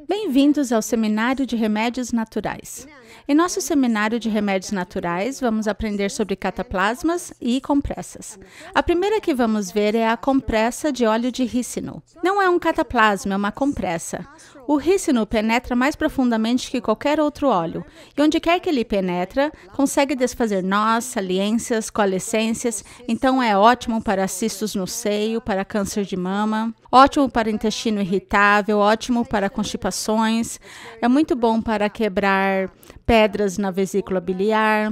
Bem-vindos ao Seminário de Remédios Naturais. Em nosso Seminário de Remédios Naturais, vamos aprender sobre cataplasmas e compressas. A primeira que vamos ver é a compressa de óleo de rícino. Não é um cataplasma, é uma compressa. O rícino penetra mais profundamente que qualquer outro óleo, e onde quer que ele penetra, consegue desfazer nós, saliências, coalescências, então é ótimo para cistos no seio, para câncer de mama, ótimo para intestino irritável, ótimo para constipações, é muito bom para quebrar pedras na vesícula biliar,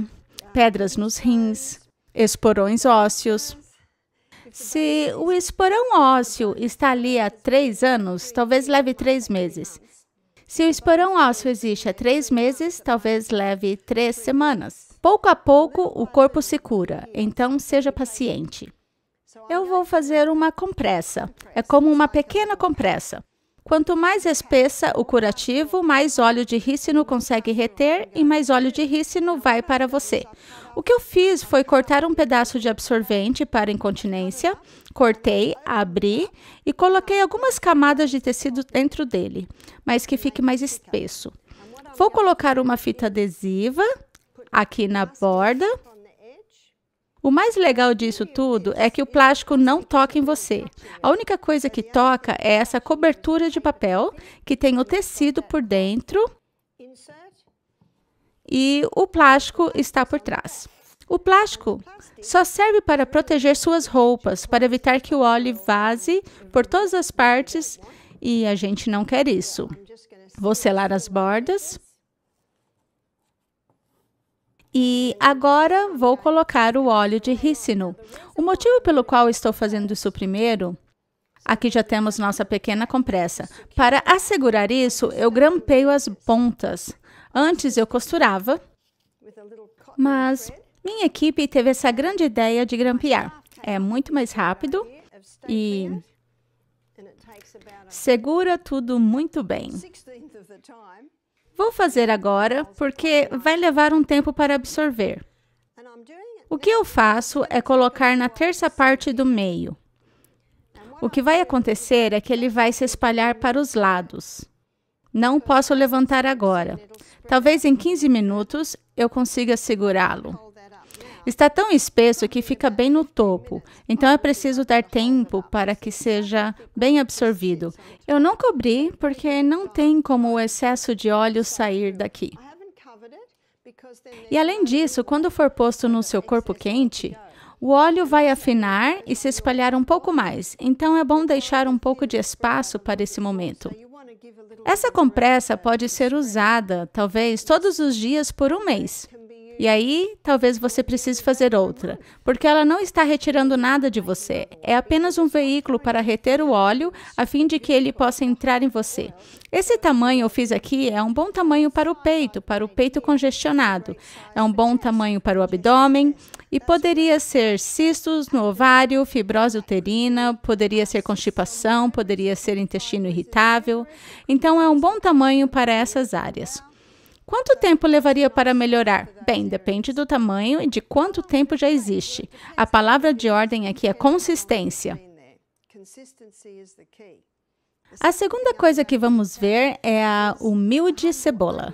pedras nos rins, esporões ósseos. Se o esporão ósseo está ali há 3 anos, talvez leve 3 meses. Se o esporão ósseo existe há 3 meses, talvez leve 3 semanas. Pouco a pouco, o corpo se cura, então seja paciente. Eu vou fazer uma compressa. É como uma pequena compressa. Quanto mais espessa o curativo, mais óleo de rícino consegue reter e mais óleo de rícino vai para você. O que eu fiz foi cortar um pedaço de absorvente para incontinência, cortei, abri e coloquei algumas camadas de tecido dentro dele, mas que fique mais espesso. Vou colocar uma fita adesiva aqui na borda. O mais legal disso tudo é que o plástico não toca em você. A única coisa que toca é essa cobertura de papel, que tem o tecido por dentro e o plástico está por trás. O plástico só serve para proteger suas roupas, para evitar que o óleo vaze por todas as partes e a gente não quer isso. Vou selar as bordas. E agora vou colocar o óleo de rícino. O motivo pelo qual estou fazendo isso primeiro, aqui já temos nossa pequena compressa. Para assegurar isso, eu grampeio as pontas. Antes eu costurava, mas minha equipe teve essa grande ideia de grampear. É muito mais rápido e segura tudo muito bem. Vou fazer agora, porque vai levar um tempo para absorver. O que eu faço é colocar na terça parte do meio. O que vai acontecer é que ele vai se espalhar para os lados. Não posso levantar agora. Talvez em 15 minutos eu consiga segurá-lo. Está tão espesso que fica bem no topo, então é preciso dar tempo para que seja bem absorvido. Eu não cobri porque não tem como o excesso de óleo sair daqui. E além disso, quando for posto no seu corpo quente, o óleo vai afinar e se espalhar um pouco mais, então é bom deixar um pouco de espaço para esse momento. Essa compressa pode ser usada, talvez, todos os dias por 1 mês. E aí, talvez você precise fazer outra, porque ela não está retirando nada de você. É apenas um veículo para reter o óleo, a fim de que ele possa entrar em você. Esse tamanho eu fiz aqui é um bom tamanho para o peito congestionado. É um bom tamanho para o abdômen e poderia ser cistos no ovário, fibrose uterina, poderia ser constipação, poderia ser intestino irritável. Então, é um bom tamanho para essas áreas. Quanto tempo levaria para melhorar? Bem, depende do tamanho e de quanto tempo já existe. A palavra de ordem aqui é consistência. A segunda coisa que vamos ver é a humilde cebola.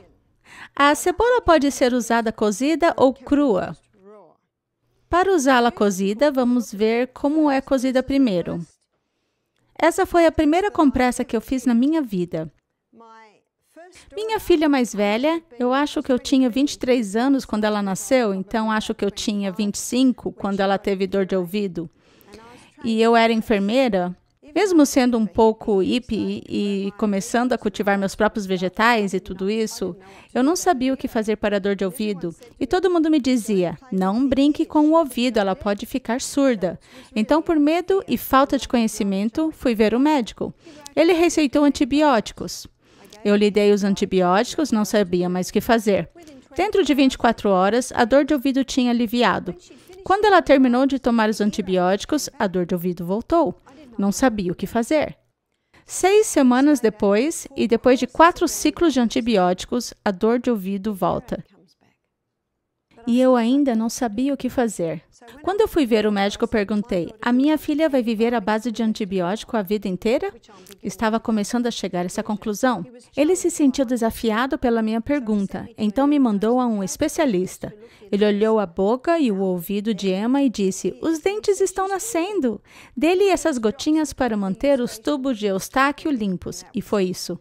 A cebola pode ser usada cozida ou crua. Para usá-la cozida, vamos ver como é cozida primeiro. Essa foi a primeira compressa que eu fiz na minha vida. Minha filha mais velha, eu acho que eu tinha 23 anos quando ela nasceu, então acho que eu tinha 25 quando ela teve dor de ouvido. E eu era enfermeira, mesmo sendo um pouco hippie e começando a cultivar meus próprios vegetais e tudo isso, eu não sabia o que fazer para a dor de ouvido. E todo mundo me dizia, não brinque com o ouvido, ela pode ficar surda. Então, por medo e falta de conhecimento, fui ver o médico. Ele receitou antibióticos. Eu lhe dei os antibióticos, não sabia mais o que fazer. Dentro de 24 horas, a dor de ouvido tinha aliviado. Quando ela terminou de tomar os antibióticos, a dor de ouvido voltou. Não sabia o que fazer. 6 semanas depois, e depois de 4 ciclos de antibióticos, a dor de ouvido volta. e eu ainda não sabia o que fazer. Quando eu fui ver o médico, eu perguntei: a minha filha vai viver à base de antibiótico a vida inteira? Estava começando a chegar a essa conclusão. Ele se sentiu desafiado pela minha pergunta, então me mandou a um especialista. Ele olhou a boca e o ouvido de Emma e disse: os dentes estão nascendo. Dê-lhe essas gotinhas para manter os tubos de Eustáquio limpos. E foi isso.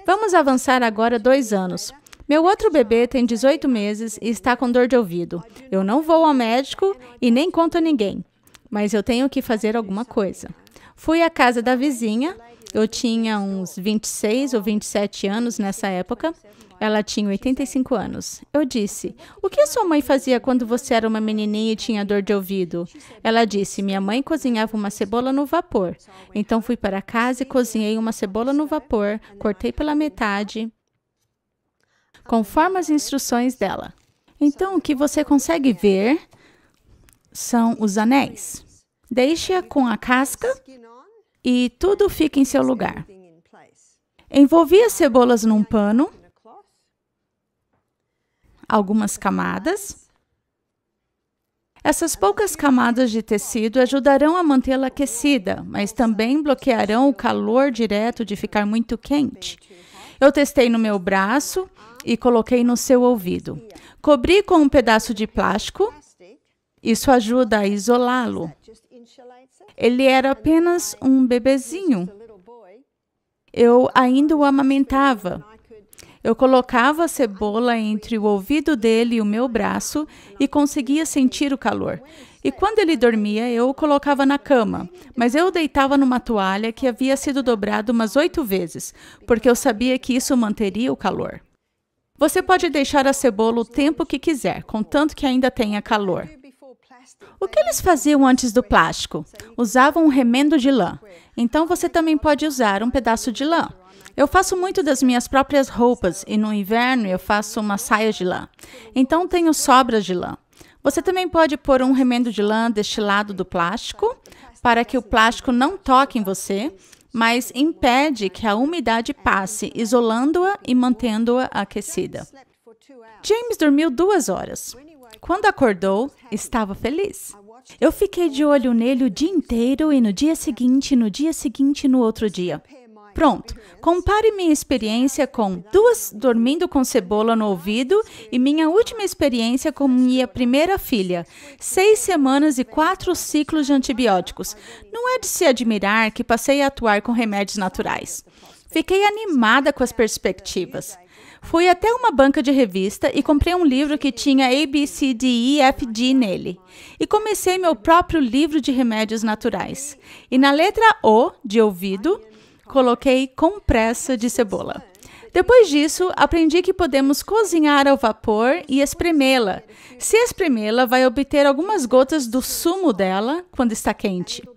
Vamos avançar agora 2 anos. Meu outro bebê tem 18 meses e está com dor de ouvido. Eu não vou ao médico e nem conto a ninguém, mas eu tenho que fazer alguma coisa. Fui à casa da vizinha, eu tinha uns 26 ou 27 anos nessa época, ela tinha 85 anos. Eu disse: o que a sua mãe fazia quando você era uma menininha e tinha dor de ouvido? Ela disse: minha mãe cozinhava uma cebola no vapor. Então fui para casa e cozinhei uma cebola no vapor, cortei pela metade, conforme as instruções dela. Então, o que você consegue ver são os anéis. Deixe-a com a casca e tudo fica em seu lugar. Envolvi as cebolas num pano, algumas camadas. Essas poucas camadas de tecido ajudarão a mantê-la aquecida, mas também bloquearão o calor direto de ficar muito quente. Eu testei no meu braço e coloquei no seu ouvido. Cobri com um pedaço de plástico. Isso ajuda a isolá-lo. Ele era apenas um bebezinho. Eu ainda o amamentava. Eu colocava a cebola entre o ouvido dele e o meu braço e conseguia sentir o calor. E quando ele dormia, eu o colocava na cama, mas eu o deitava numa toalha que havia sido dobrada umas 8 vezes, porque eu sabia que isso manteria o calor. Você pode deixar a cebola o tempo que quiser, contanto que ainda tenha calor. O que eles faziam antes do plástico? Usavam um remendo de lã. Então você também pode usar um pedaço de lã. Eu faço muito das minhas próprias roupas e no inverno eu faço uma saia de lã. Então tenho sobras de lã. Você também pode pôr um remendo de lã deste lado do plástico para que o plástico não toque em você, mas impede que a umidade passe, isolando-a e mantendo-a aquecida. James dormiu 2 horas. Quando acordou, estava feliz. Eu fiquei de olho nele o dia inteiro e no dia seguinte, no outro dia. Pronto, compare minha experiência com 2 dormindo com cebola no ouvido e minha última experiência com minha primeira filha, 6 semanas e 4 ciclos de antibióticos. Não é de se admirar que passei a atuar com remédios naturais. Fiquei animada com as perspectivas. Fui até uma banca de revista e comprei um livro que tinha A, B, C, D, E, F, G nele. E comecei meu próprio livro de remédios naturais. E na letra O, de ouvido, coloquei compressa de cebola. Depois disso, aprendi que podemos cozinhar ao vapor e espremê-la. Se espremê-la, vai obter algumas gotas do sumo dela quando está quente.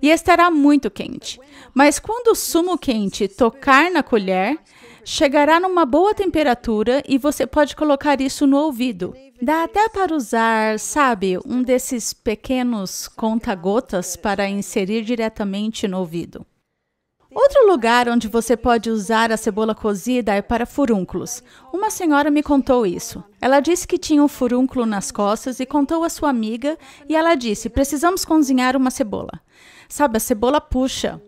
E estará muito quente. Mas quando o sumo quente tocar na colher, chegará numa boa temperatura e você pode colocar isso no ouvido. Dá até para usar, sabe, um desses pequenos conta-gotas para inserir diretamente no ouvido. Outro lugar onde você pode usar a cebola cozida é para furúnculos. Uma senhora me contou isso. Ela disse que tinha um furúnculo nas costas e contou à sua amiga e ela disse: precisamos cozinhar uma cebola. Sabe, a cebola puxa.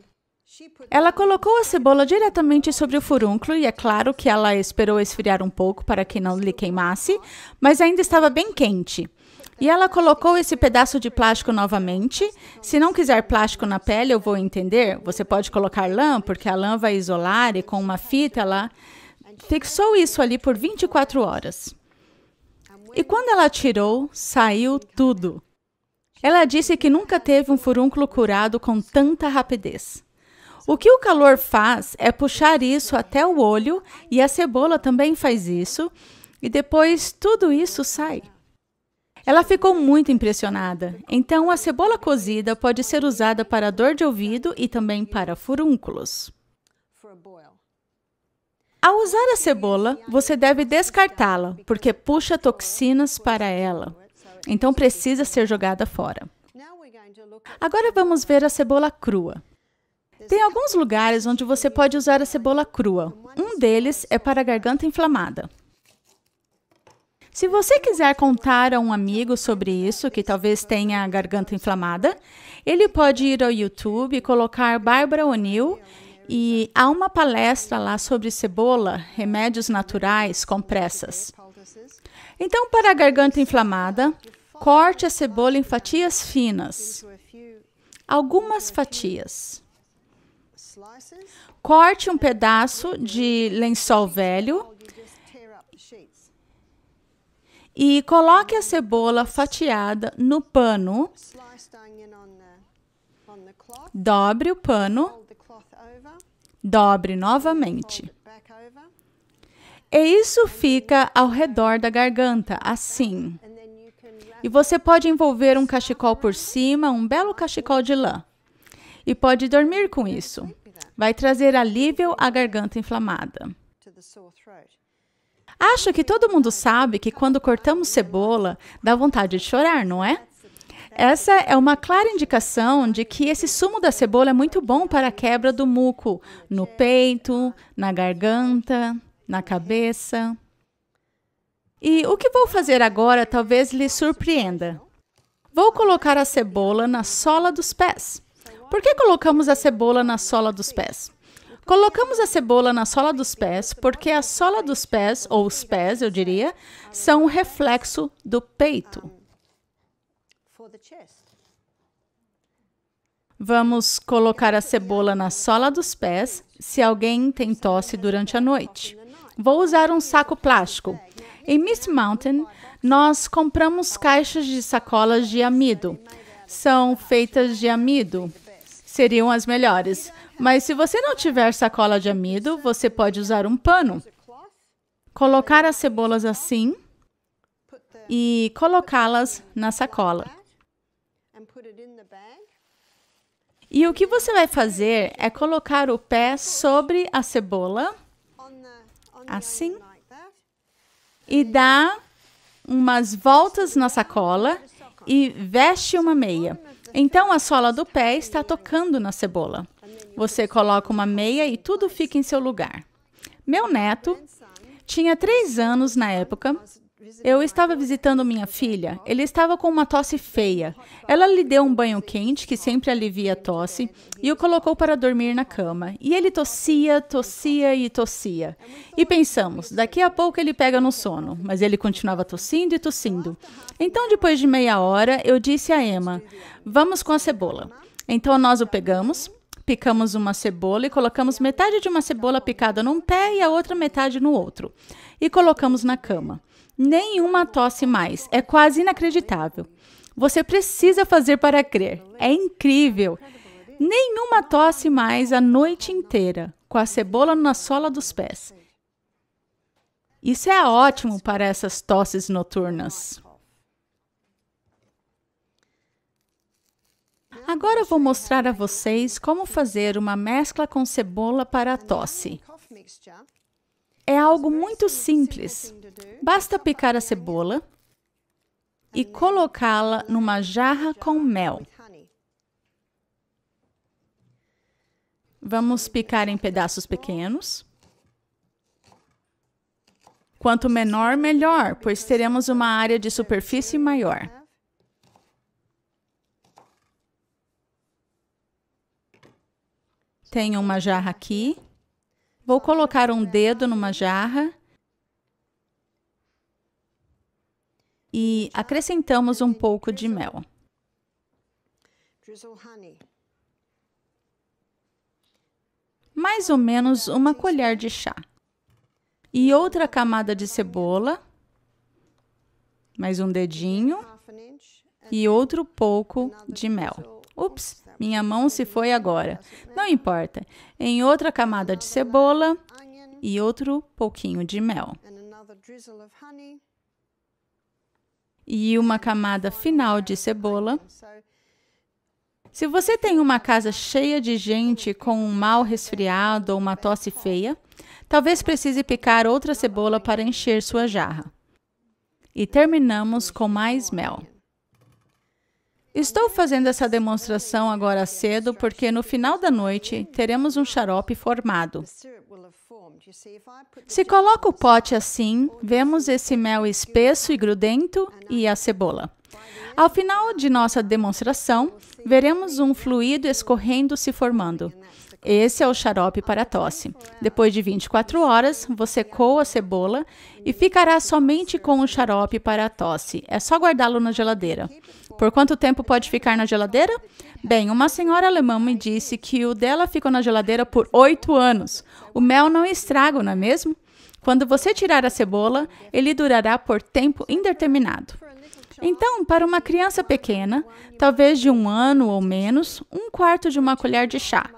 Ela colocou a cebola diretamente sobre o furúnculo e é claro que ela esperou esfriar um pouco para que não lhe queimasse, mas ainda estava bem quente. E ela colocou esse pedaço de plástico novamente. Se não quiser plástico na pele, eu vou entender. Você pode colocar lã, porque a lã vai isolar e com uma fita ela fixou isso ali por 24 horas. E quando ela tirou, saiu tudo. Ela disse que nunca teve um furúnculo curado com tanta rapidez. O que o calor faz é puxar isso até o olho, e a cebola também faz isso, e depois tudo isso sai. Ela ficou muito impressionada. Então, a cebola cozida pode ser usada para dor de ouvido e também para furúnculos. Ao usar a cebola, você deve descartá-la, porque puxa toxinas para ela. Então, precisa ser jogada fora. Agora vamos ver a cebola crua. Tem alguns lugares onde você pode usar a cebola crua. Um deles é para a garganta inflamada. Se você quiser contar a um amigo sobre isso, que talvez tenha a garganta inflamada, ele pode ir ao YouTube e colocar Barbara O'Neill e há uma palestra lá sobre cebola, remédios naturais, compressas. Então, para a garganta inflamada, corte a cebola em fatias finas. Algumas fatias. Corte um pedaço de lençol velho e coloque a cebola fatiada no pano. Dobre o pano. Dobre novamente. E isso fica ao redor da garganta, assim. E você pode envolver um cachecol por cima, um belo cachecol de lã. E pode dormir com isso. Vai trazer alívio à garganta inflamada. Acho que todo mundo sabe que quando cortamos cebola, dá vontade de chorar, não é? Essa é uma clara indicação de que esse sumo da cebola é muito bom para a quebra do muco no peito, na garganta, na cabeça. E o que vou fazer agora talvez lhe surpreenda. Vou colocar a cebola na sola dos pés. Por que colocamos a cebola na sola dos pés? Colocamos a cebola na sola dos pés porque a sola dos pés, ou os pés, eu diria, são um reflexo do peito. Vamos colocar a cebola na sola dos pés se alguém tem tosse durante a noite. Vou usar um saco plástico. Em Miss Mountain, nós compramos caixas de sacolas de amido. São feitas de amido. Seriam as melhores. Mas se você não tiver sacola de amido, você pode usar um pano. Colocar as cebolas assim e colocá-las na sacola. E o que você vai fazer é colocar o pé sobre a cebola, assim, e dá umas voltas na sacola e veste uma meia. Então, a sola do pé está tocando na cebola. Você coloca uma meia e tudo fica em seu lugar. Meu neto tinha 3 anos na época. Eu estava visitando minha filha. Ele estava com uma tosse feia. Ela lhe deu um banho quente, que sempre alivia a tosse, e o colocou para dormir na cama. E ele tossia, tossia e tossia. E pensamos, daqui a pouco ele pega no sono. Mas ele continuava tossindo e tossindo. Então, depois de meia hora, eu disse a Emma, vamos com a cebola. Então, nós o pegamos, picamos uma cebola e colocamos metade de uma cebola picada num pé e a outra metade no outro. E colocamos na cama. Nenhuma tosse mais. É quase inacreditável. Você precisa fazer para crer. É incrível. Nenhuma tosse mais a noite inteira, com a cebola na sola dos pés. Isso é ótimo para essas tosses noturnas. Agora vou mostrar a vocês como fazer uma mescla com cebola para a tosse. É algo muito simples. Basta picar a cebola e colocá-la numa jarra com mel. Vamos picar em pedaços pequenos. Quanto menor, melhor, pois teremos uma área de superfície maior. Tenho uma jarra aqui. Vou colocar um dedo numa jarra e acrescentamos um pouco de mel. Mais ou menos uma colher de chá. E outra camada de cebola, mais um dedinho e outro pouco de mel. Ups! Minha mão se foi agora. Não importa. Em outra camada de cebola e outro pouquinho de mel. E uma camada final de cebola. Se você tem uma casa cheia de gente com um mau resfriado ou uma tosse feia, talvez precise picar outra cebola para encher sua jarra. E terminamos com mais mel. Estou fazendo essa demonstração agora cedo porque no final da noite teremos um xarope formado. Se coloca o pote assim, vemos esse mel espesso e grudento e a cebola. Ao final de nossa demonstração, veremos um fluido escorrendo se formando. Esse é o xarope para a tosse. Depois de 24 horas, você coa a cebola e ficará somente com o xarope para a tosse. É só guardá-lo na geladeira. Por quanto tempo pode ficar na geladeira? Bem, uma senhora alemã me disse que o dela ficou na geladeira por 8 anos. O mel não estraga, não é mesmo? Quando você tirar a cebola, ele durará por tempo indeterminado. Então, para uma criança pequena, talvez de 1 ano ou menos, 1/4 de uma colher de chá.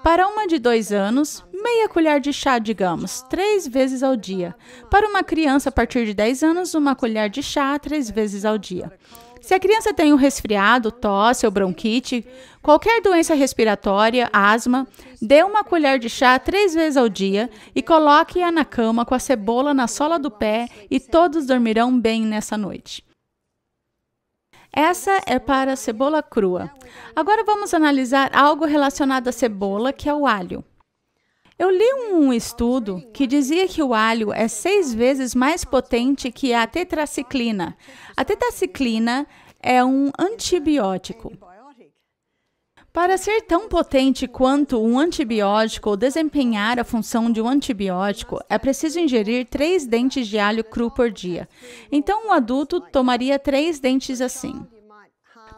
Para uma de 2 anos, meia colher de chá, digamos, 3 vezes ao dia. Para uma criança a partir de 10 anos, 1 colher de chá 3 vezes ao dia. Se a criança tem um resfriado, tosse ou bronquite, qualquer doença respiratória, asma, dê 1 colher de chá 3 vezes ao dia e coloque-a na cama com a cebola na sola do pé e todos dormirão bem nessa noite. Essa é para a cebola crua. Agora vamos analisar algo relacionado à cebola, que é o alho. Eu li um estudo que dizia que o alho é 6 vezes mais potente que a tetraciclina. A tetraciclina é um antibiótico. Para ser tão potente quanto um antibiótico ou desempenhar a função de um antibiótico, é preciso ingerir 3 dentes de alho cru por dia. Então, um adulto tomaria 3 dentes assim.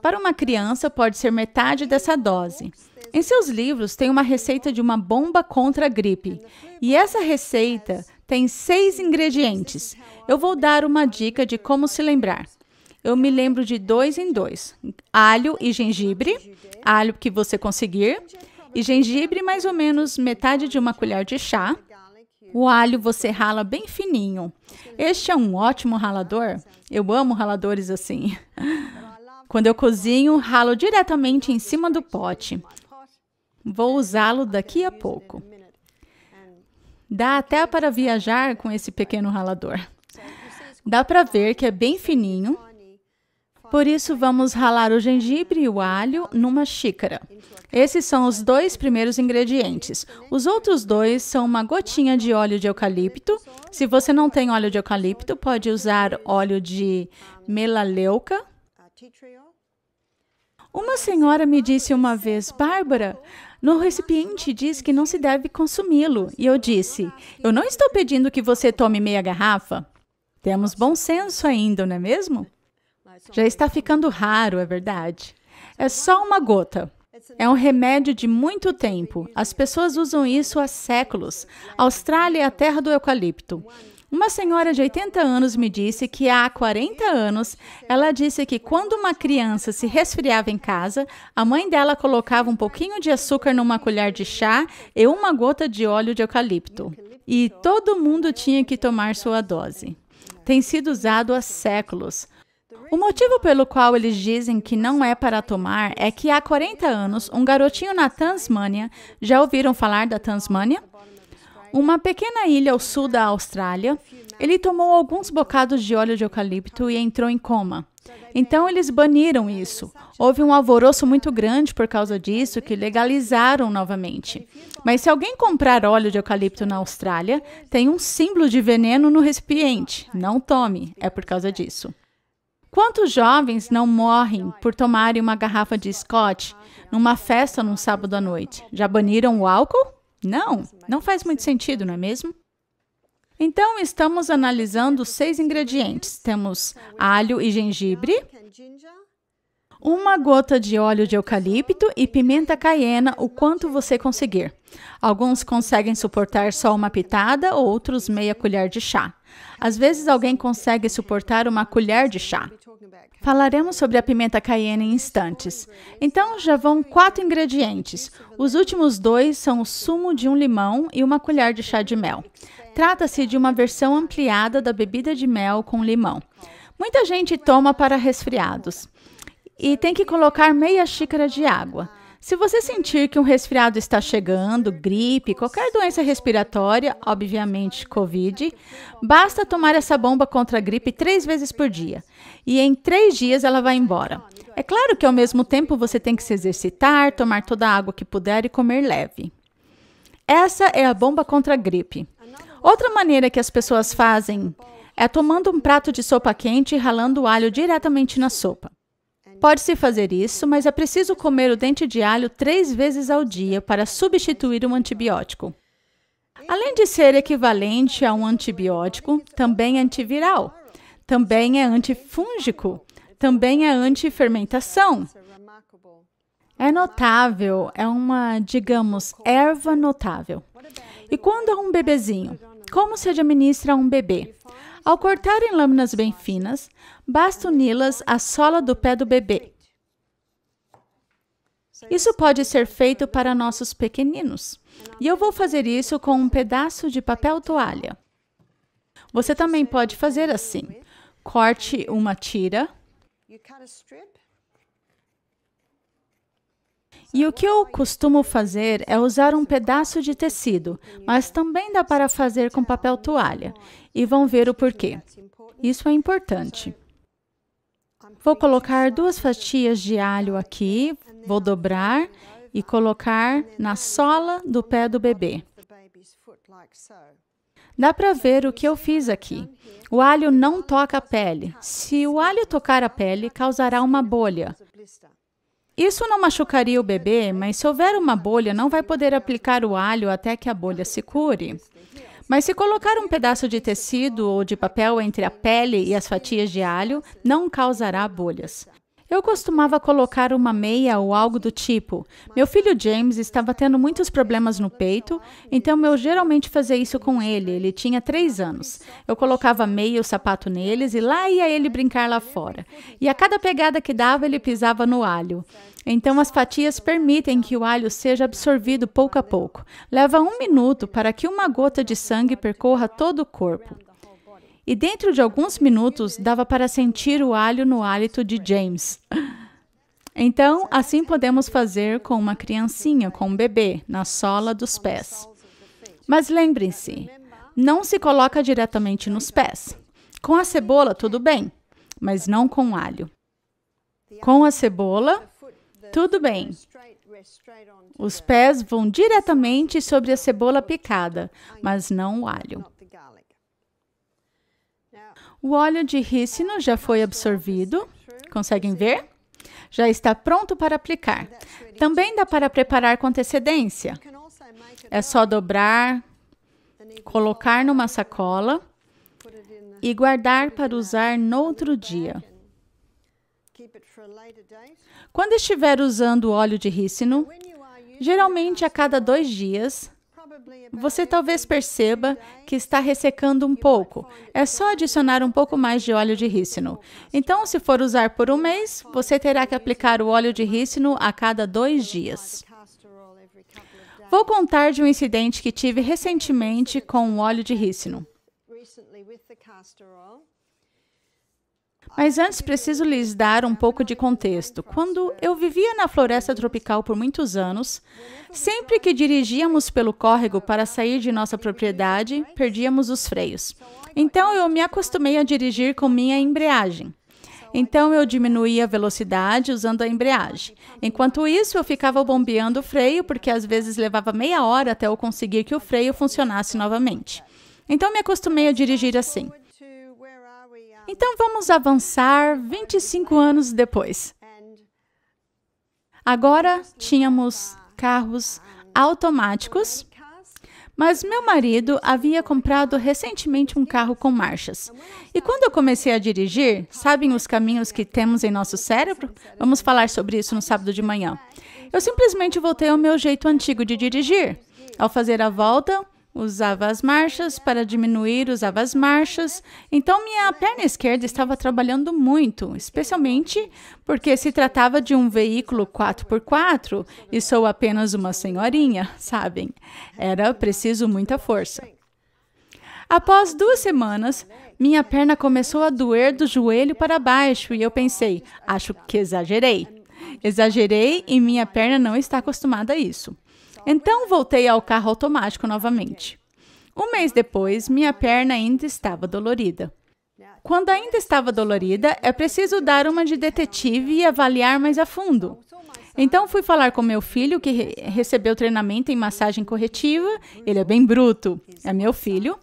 Para uma criança, pode ser metade dessa dose. Em seus livros, tem uma receita de uma bomba contra a gripe. E essa receita tem 6 ingredientes. Eu vou dar uma dica de como se lembrar. Eu me lembro de 2 em 2. Alho e gengibre, alho que você conseguir, e gengibre mais ou menos metade de 1 colher de chá. O alho você rala bem fininho. Este é um ótimo ralador. Eu amo raladores assim. Quando eu cozinho, ralo diretamente em cima do pote. Vou usá-lo daqui a pouco. Dá até para viajar com esse pequeno ralador. Dá para ver que é bem fininho. Por isso, vamos ralar o gengibre e o alho numa xícara. Esses são os 2 primeiros ingredientes. Os outros 2 são uma gotinha de óleo de eucalipto. Se você não tem óleo de eucalipto, pode usar óleo de melaleuca. Uma senhora me disse uma vez, Bárbara, no recipiente diz que não se deve consumi-lo. E eu disse, eu não estou pedindo que você tome meia garrafa. Temos bom senso ainda, não é mesmo? Já está ficando raro, é verdade. É só uma gota. É um remédio de muito tempo. As pessoas usam isso há séculos. A Austrália é a terra do eucalipto. Uma senhora de 80 anos me disse que há 40 anos, ela disse que quando uma criança se resfriava em casa, a mãe dela colocava um pouquinho de açúcar numa colher de chá e 1 gota de óleo de eucalipto. E todo mundo tinha que tomar sua dose. Tem sido usado há séculos. O motivo pelo qual eles dizem que não é para tomar é que há 40 anos, um garotinho na Tasmânia, já ouviram falar da Tasmânia? Uma pequena ilha ao sul da Austrália, ele tomou alguns bocados de óleo de eucalipto e entrou em coma. Então, eles baniram isso. Houve um alvoroço muito grande por causa disso, que legalizaram novamente. Mas se alguém comprar óleo de eucalipto na Austrália, tem um símbolo de veneno no recipiente. Não tome, é por causa disso. Quantos jovens não morrem por tomarem uma garrafa de Scotch numa festa num sábado à noite? Já baniram o álcool? Não faz muito sentido, não é mesmo? Então, estamos analisando 6 ingredientes. Temos alho e gengibre, 1 gota de óleo de eucalipto e pimenta caiena, o quanto você conseguir. Alguns conseguem suportar só uma pitada, outros meia colher de chá. Às vezes, alguém consegue suportar 1 colher de chá. Falaremos sobre a pimenta caiena em instantes. Então, já vão 4 ingredientes. Os últimos 2 são o sumo de um limão e 1 colher de chá de mel. Trata-se de uma versão ampliada da bebida de mel com limão. Muita gente toma para resfriados. E tem que colocar meia xícara de água. Se você sentir que um resfriado está chegando, gripe, qualquer doença respiratória, obviamente Covid, basta tomar essa bomba contra a gripe 3 vezes por dia. E em 3 dias ela vai embora. É claro que ao mesmo tempo você tem que se exercitar, tomar toda a água que puder e comer leve. Essa é a bomba contra a gripe. Outra maneira que as pessoas fazem é tomando um prato de sopa quente e ralando o alho diretamente na sopa. Pode-se fazer isso, mas é preciso comer o dente de alho 3 vezes ao dia para substituir um antibiótico. Além de ser equivalente a um antibiótico, também é antiviral, também é antifúngico, também é antifermentação. É notável, é uma, digamos, erva notável. E quando há um bebezinho? Como se administra a um bebê? Ao cortar em lâminas bem finas, basta uni-las à sola do pé do bebê. Isso pode ser feito para nossos pequeninos. E eu vou fazer isso com um pedaço de papel toalha. Você também pode fazer assim. Corte uma tira. E o que eu costumo fazer é usar um pedaço de tecido, mas também dá para fazer com papel toalha. E vão ver o porquê. Isso é importante. Vou colocar 2 fatias de alho aqui, vou dobrar e colocar na sola do pé do bebê. Dá para ver o que eu fiz aqui. O alho não toca a pele. Se o alho tocar a pele, causará uma bolha. Isso não machucaria o bebê, mas se houver uma bolha, não vai poder aplicar o alho até que a bolha se cure. Mas se colocar um pedaço de tecido ou de papel entre a pele e as fatias de alho, não causará bolhas. Eu costumava colocar uma meia ou algo do tipo. Meu filho James estava tendo muitos problemas no peito, então eu geralmente fazia isso com ele. Ele tinha 3 anos. Eu colocava meia ou sapato neles e lá ia ele brincar lá fora. E a cada pegada que dava, ele pisava no alho. Então, as fatias permitem que o alho seja absorvido pouco a pouco. Leva 1 minuto para que uma gota de sangue percorra todo o corpo. E dentro de alguns minutos, dava para sentir o alho no hálito de James. Então, assim podemos fazer com uma criancinha, com um bebê, na sola dos pés. Mas lembrem-se, não se coloca diretamente nos pés. Com a cebola, tudo bem, mas não com alho. Com a cebola, tudo bem. Os pés vão diretamente sobre a cebola picada, mas não o alho. O óleo de rícino já foi absorvido. Conseguem ver? Já está pronto para aplicar. Também dá para preparar com antecedência. É só dobrar, colocar numa sacola e guardar para usar no outro dia. Quando estiver usando o óleo de rícino, geralmente a cada 2 dias, você talvez perceba que está ressecando um pouco. É só adicionar um pouco mais de óleo de rícino. Então, se for usar por 1 mês, você terá que aplicar o óleo de rícino a cada 2 dias. Vou contar de um incidente que tive recentemente com o óleo de rícino. Mas antes preciso lhes dar um pouco de contexto. Quando eu vivia na floresta tropical por muitos anos, sempre que dirigíamos pelo córrego para sair de nossa propriedade, perdíamos os freios. Então eu me acostumei a dirigir com minha embreagem. Então eu diminuía a velocidade usando a embreagem. Enquanto isso, eu ficava bombeando o freio, porque às vezes levava meia hora até eu conseguir que o freio funcionasse novamente. Então me acostumei a dirigir assim. Então, vamos avançar 25 anos depois. Agora, tínhamos carros automáticos, mas meu marido havia comprado recentemente um carro com marchas. E quando eu comecei a dirigir, sabem os caminhos que temos em nosso cérebro? Vamos falar sobre isso no sábado de manhã. Eu simplesmente voltei ao meu jeito antigo de dirigir. Ao fazer a volta, usava as marchas, para diminuir, usava as marchas. Então, minha perna esquerda estava trabalhando muito, especialmente porque se tratava de um veículo 4x4 e sou apenas uma senhorinha, sabem? Era preciso muita força. Após 2 semanas, minha perna começou a doer do joelho para baixo e eu pensei, acho que exagerei. Exagerei e minha perna não está acostumada a isso. Então, voltei ao carro automático novamente. 1 mês depois, minha perna ainda estava dolorida. Quando ainda estava dolorida, é preciso dar uma de detetive e avaliar mais a fundo. Então fui falar com meu filho, que recebeu treinamento em massagem corretiva. Ele é bem bruto, é meu filho.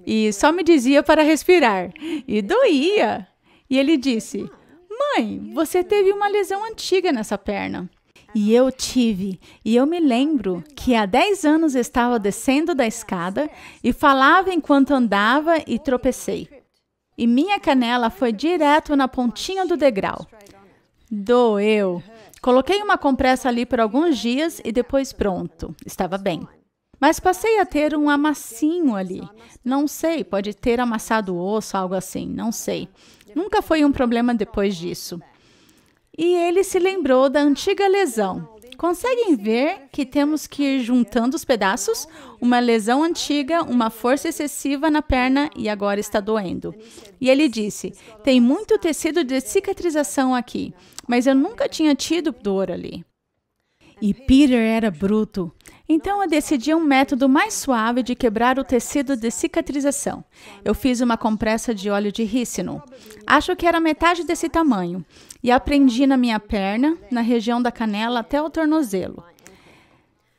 E só me dizia para respirar. E doía. E ele disse, mãe, você teve uma lesão antiga nessa perna. E eu tive. E eu me lembro que há 10 anos estava descendo da escada e falava enquanto andava e tropecei. E minha canela foi direto na pontinha do degrau. Doeu. Coloquei uma compressa ali por alguns dias e depois pronto, estava bem. Mas passei a ter um amassinho ali. Não sei, pode ter amassado o osso, algo assim, não sei. Nunca foi um problema depois disso. E ele se lembrou da antiga lesão. Conseguem ver que temos que ir juntando os pedaços? Uma lesão antiga, uma força excessiva na perna e agora está doendo. E ele disse, tem muito tecido de cicatrização aqui, mas eu nunca tinha tido dor ali. E Peter era bruto. Então eu decidi um método mais suave de quebrar o tecido de cicatrização. Eu fiz uma compressa de óleo de rícino. Acho que era metade desse tamanho. E aprendi na minha perna, na região da canela até o tornozelo.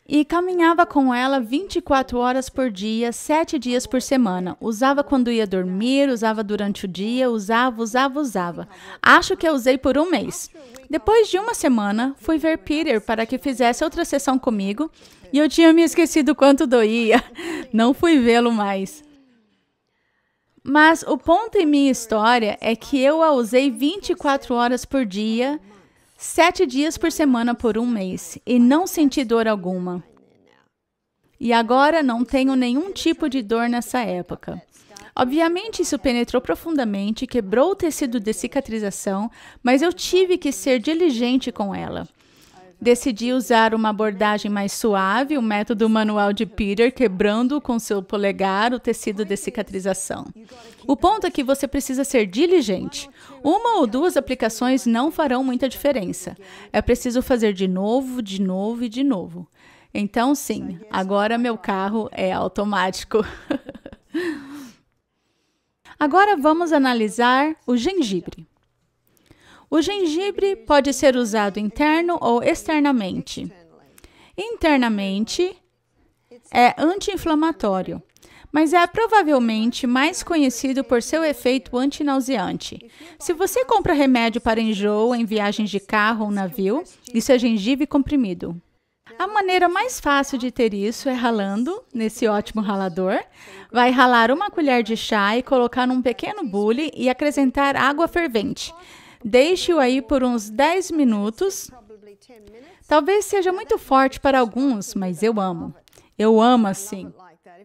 E caminhava com ela 24 horas por dia, 7 dias por semana. Usava quando ia dormir, usava durante o dia, usava. Acho que eu usei por um mês. Depois de uma semana, fui ver Peter para que fizesse outra sessão comigo e eu tinha me esquecido quanto doía. Não fui vê-lo mais. Mas o ponto em minha história é que eu a usei 24 horas por dia, 7 dias por semana por um mês e não senti dor alguma. E agora não tenho nenhum tipo de dor nessa época. Obviamente, isso penetrou profundamente, quebrou o tecido de cicatrização, mas eu tive que ser diligente com ela. Decidi usar uma abordagem mais suave, o método manual de Peter, quebrando com seu polegar o tecido de cicatrização. O ponto é que você precisa ser diligente. Uma ou duas aplicações não farão muita diferença. É preciso fazer de novo e de novo. Então, sim, agora meu carro é automático. Agora vamos analisar o gengibre. O gengibre pode ser usado interno ou externamente. Internamente, é anti-inflamatório, mas é provavelmente mais conhecido por seu efeito antinauseante. Se você compra remédio para enjoo em viagens de carro ou navio, isso é gengibre comprimido. A maneira mais fácil de ter isso é ralando, nesse ótimo ralador. Vai ralar uma colher de chá e colocar num pequeno bule e acrescentar água fervente. Deixe-o aí por uns 10 minutos. Talvez seja muito forte para alguns, mas eu amo. Eu amo assim.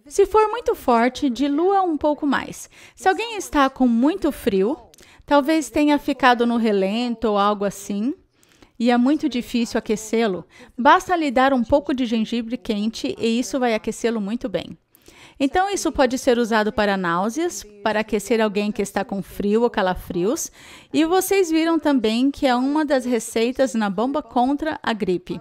Se for muito forte, dilua um pouco mais. Se alguém está com muito frio, talvez tenha ficado no relento ou algo assim, e é muito difícil aquecê-lo, basta lhe dar um pouco de gengibre quente e isso vai aquecê-lo muito bem. Então, isso pode ser usado para náuseas, para aquecer alguém que está com frio ou calafrios. E vocês viram também que é uma das receitas na bomba contra a gripe.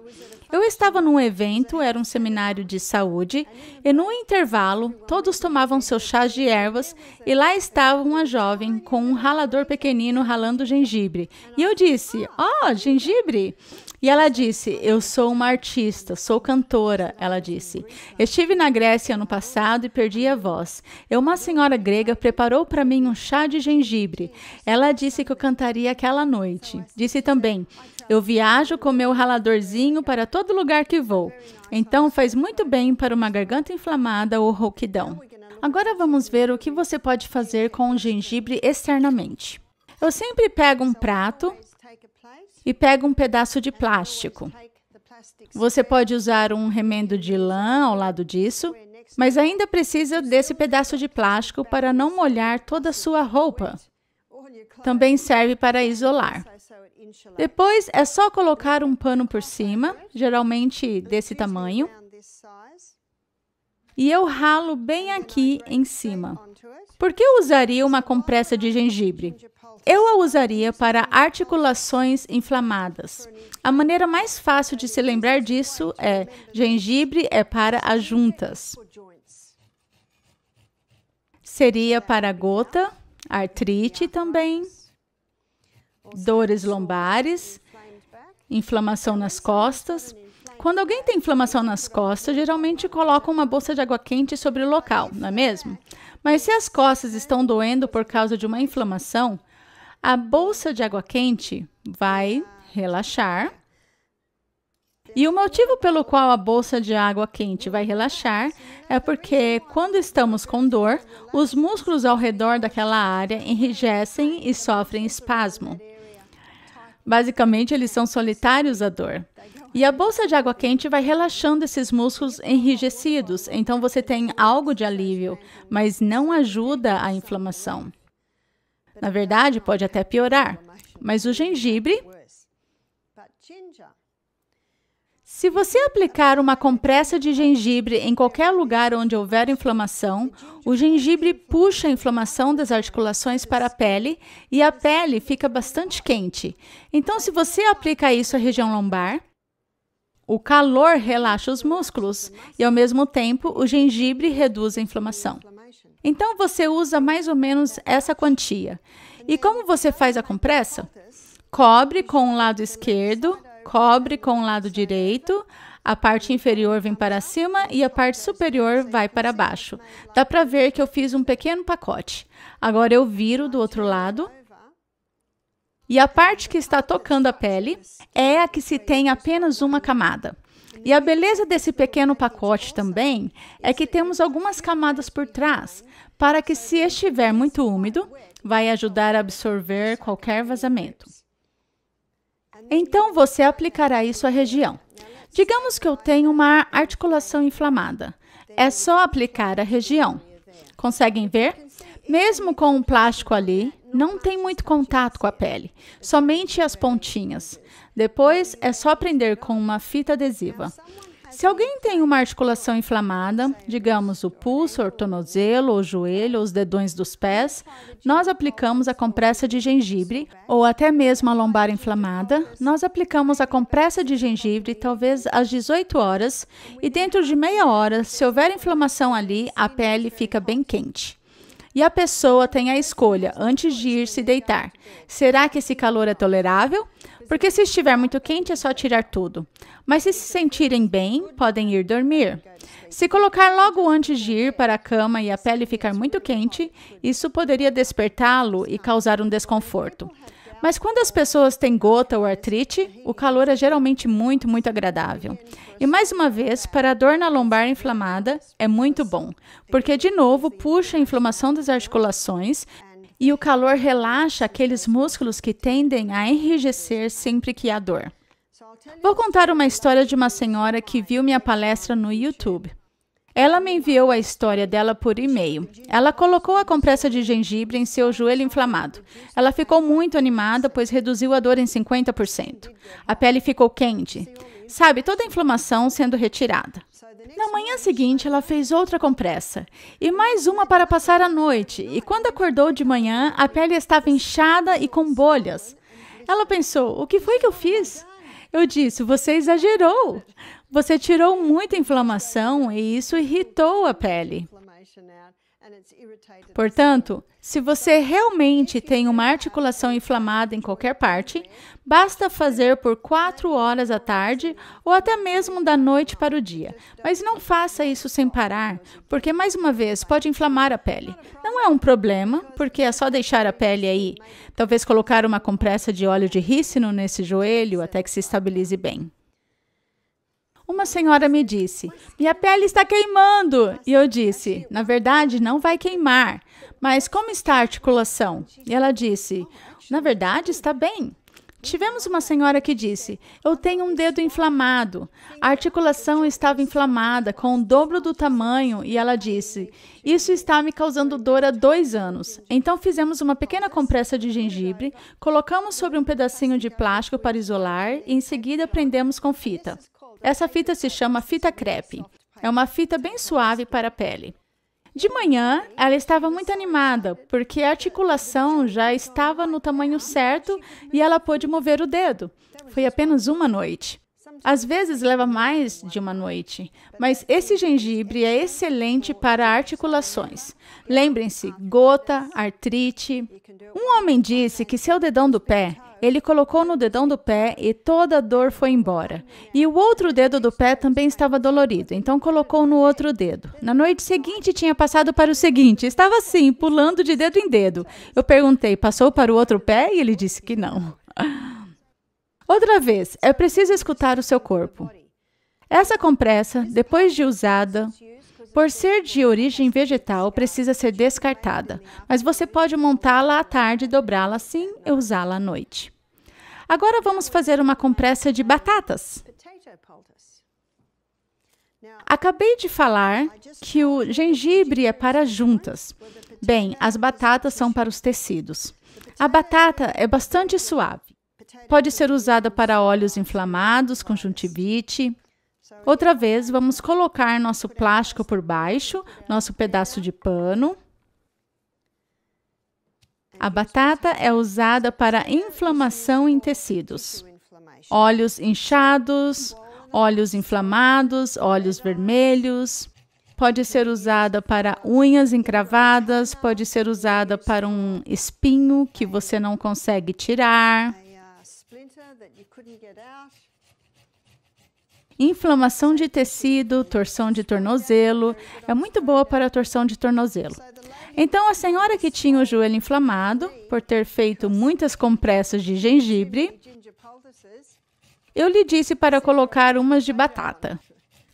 Eu estava num evento, era um seminário de saúde, e no intervalo, todos tomavam seus chás de ervas, e lá estava uma jovem com um ralador pequenino ralando gengibre. E eu disse, gengibre! E ela disse, eu sou uma artista, sou cantora, ela disse. Estive na Grécia ano passado e perdi a voz. E uma senhora grega preparou para mim um chá de gengibre. Ela disse que eu cantaria aquela noite. Disse também, eu viajo com meu raladorzinho para todo lugar que vou. Então faz muito bem para uma garganta inflamada ou rouquidão. Agora vamos ver o que você pode fazer com o gengibre externamente. Eu sempre pego um prato e pego um pedaço de plástico. Você pode usar um remendo de lã ao lado disso, mas ainda precisa desse pedaço de plástico para não molhar toda a sua roupa. Também serve para isolar. Depois, é só colocar um pano por cima, geralmente desse tamanho, e eu ralo bem aqui em cima. Por que eu usaria uma compressa de gengibre? Eu a usaria para articulações inflamadas. A maneira mais fácil de se lembrar disso é gengibre é para as juntas. Seria para gota, artrite também, dores lombares inflamação nas costas. Quando alguém tem inflamação nas costas, geralmente colocam uma bolsa de água quente sobre o local, não é mesmo? Mas se as costas estão doendo por causa de uma inflamação, a bolsa de água quente vai relaxar. E o motivo pelo qual a bolsa de água quente vai relaxar é porque, quando estamos com dor, os músculos ao redor daquela área enrijecem e sofrem espasmo. Basicamente, eles são solitários à dor. E a bolsa de água quente vai relaxando esses músculos enrijecidos, então você tem algo de alívio, mas não ajuda a inflamação. Na verdade, pode até piorar, mas o gengibre... Se você aplicar uma compressa de gengibre em qualquer lugar onde houver inflamação, o gengibre puxa a inflamação das articulações para a pele e a pele fica bastante quente. Então, se você aplica isso à região lombar, o calor relaxa os músculos e, ao mesmo tempo, o gengibre reduz a inflamação. Então, você usa mais ou menos essa quantia. E como você faz a compressa? Cobre com o lado esquerdo, cobre com o lado direito, a parte inferior vem para cima e a parte superior vai para baixo. Dá para ver que eu fiz um pequeno pacote. Agora eu viro do outro lado. E a parte que está tocando a pele é a que se tem apenas uma camada. E a beleza desse pequeno pacote também é que temos algumas camadas por trás, para que, se estiver muito úmido, vai ajudar a absorver qualquer vazamento. Então, você aplicará isso à região. Digamos que eu tenho uma articulação inflamada. É só aplicar a região. Conseguem ver? Mesmo com o plástico ali, não tem muito contato com a pele, somente as pontinhas. Depois, é só prender com uma fita adesiva. Se alguém tem uma articulação inflamada, digamos o pulso, o tornozelo, o joelho, os dedões dos pés, nós aplicamos a compressa de gengibre, ou até mesmo a lombar inflamada, nós aplicamos a compressa de gengibre talvez às 18 horas, e dentro de meia hora, se houver inflamação ali, a pele fica bem quente. E a pessoa tem a escolha, antes de ir se deitar. Será que esse calor é tolerável? Porque se estiver muito quente, é só tirar tudo. Mas se sentirem bem, podem ir dormir. Se colocar logo antes de ir para a cama e a pele ficar muito quente, isso poderia despertá-lo e causar um desconforto. Mas quando as pessoas têm gota ou artrite, o calor é geralmente muito agradável. E mais uma vez, para a dor na lombar inflamada, é muito bom, porque de novo puxa a inflamação das articulações e o calor relaxa aqueles músculos que tendem a enrijecer sempre que há dor. Vou contar uma história de uma senhora que viu minha palestra no YouTube. Ela me enviou a história dela por e-mail. Ela colocou a compressa de gengibre em seu joelho inflamado. Ela ficou muito animada, pois reduziu a dor em 50%. A pele ficou quente. Sabe, toda a inflamação sendo retirada. Na manhã seguinte, ela fez outra compressa. E mais uma para passar a noite. E quando acordou de manhã, a pele estava inchada e com bolhas. Ela pensou, o que foi que eu fiz? Eu disse, você exagerou. Você tirou muita inflamação e isso irritou a pele. Portanto, se você realmente tem uma articulação inflamada em qualquer parte, basta fazer por 4 horas à tarde ou até mesmo da noite para o dia. Mas não faça isso sem parar, porque, mais uma vez, pode inflamar a pele. Não é um problema, porque é só deixar a pele aí. Talvez colocar uma compressa de óleo de rícino nesse joelho até que se estabilize bem. Uma senhora me disse, minha pele está queimando. E eu disse, na verdade, não vai queimar. Mas como está a articulação? E ela disse, na verdade, está bem. Tivemos uma senhora que disse, eu tenho um dedo inflamado. A articulação estava inflamada, com o dobro do tamanho. E ela disse, isso está me causando dor há 2 anos. Então fizemos uma pequena compressa de gengibre, colocamos sobre um pedacinho de plástico para isolar e em seguida prendemos com fita. Essa fita se chama fita crepe. É uma fita bem suave para a pele. De manhã, ela estava muito animada, porque a articulação já estava no tamanho certo e ela pôde mover o dedo. Foi apenas uma noite. Às vezes leva mais de uma noite, mas esse gengibre é excelente para articulações. Lembrem-se, gota, artrite. Um homem disse que seu dedão do pé Ele colocou no dedão do pé e toda a dor foi embora. E o outro dedo do pé também estava dolorido, então colocou no outro dedo. Na noite seguinte, tinha passado para o seguinte. Estava assim, pulando de dedo em dedo. Eu perguntei, passou para o outro pé? E ele disse que não. Outra vez, é preciso escutar o seu corpo. Essa compressa, depois de usada, por ser de origem vegetal, precisa ser descartada, mas você pode montá-la à tarde, dobrá-la assim e usá-la à noite. Agora vamos fazer uma compressa de batatas. Acabei de falar que o gengibre é para juntas. Bem, as batatas são para os tecidos. A batata é bastante suave. Pode ser usada para olhos inflamados, conjuntivite. Outra vez, vamos colocar nosso plástico por baixo, nosso pedaço de pano. A batata é usada para inflamação em tecidos. Olhos inchados, olhos inflamados, olhos vermelhos. Pode ser usada para unhas encravadas, pode ser usada para um espinho que você não consegue tirar. Inflamação de tecido, torção de tornozelo, é muito boa para a torção de tornozelo. Então, a senhora que tinha o joelho inflamado, por ter feito muitas compressas de gengibre, eu lhe disse para colocar umas de batata.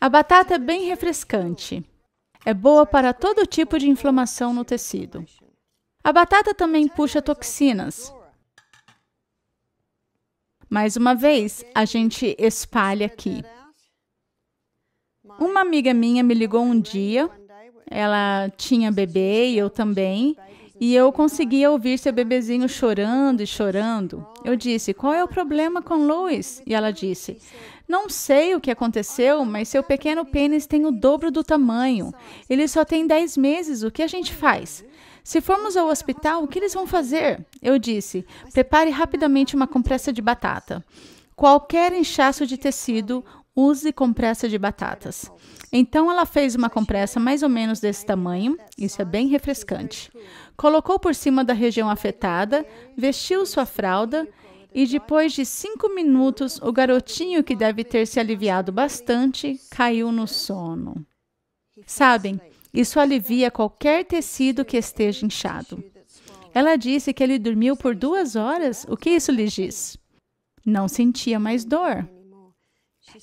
A batata é bem refrescante. É boa para todo tipo de inflamação no tecido. A batata também puxa toxinas. Mais uma vez, a gente espalha aqui. Uma amiga minha me ligou um dia, ela tinha bebê e eu também, e eu conseguia ouvir seu bebezinho chorando e chorando. Eu disse, qual é o problema com Louis? E ela disse, não sei o que aconteceu, mas seu pequeno pênis tem o dobro do tamanho. Ele só tem 10 meses, o que a gente faz? Se formos ao hospital, o que eles vão fazer? Eu disse, prepare rapidamente uma compressa de batata. Qualquer inchaço de tecido, use compressa de batatas. Então, ela fez uma compressa mais ou menos desse tamanho, isso é bem refrescante. Colocou por cima da região afetada, vestiu sua fralda e depois de 5 minutos, o garotinho, que deve ter se aliviado bastante, caiu no sono. Sabem, isso alivia qualquer tecido que esteja inchado. Ela disse que ele dormiu por 2 horas. O que isso lhe diz? Não sentia mais dor.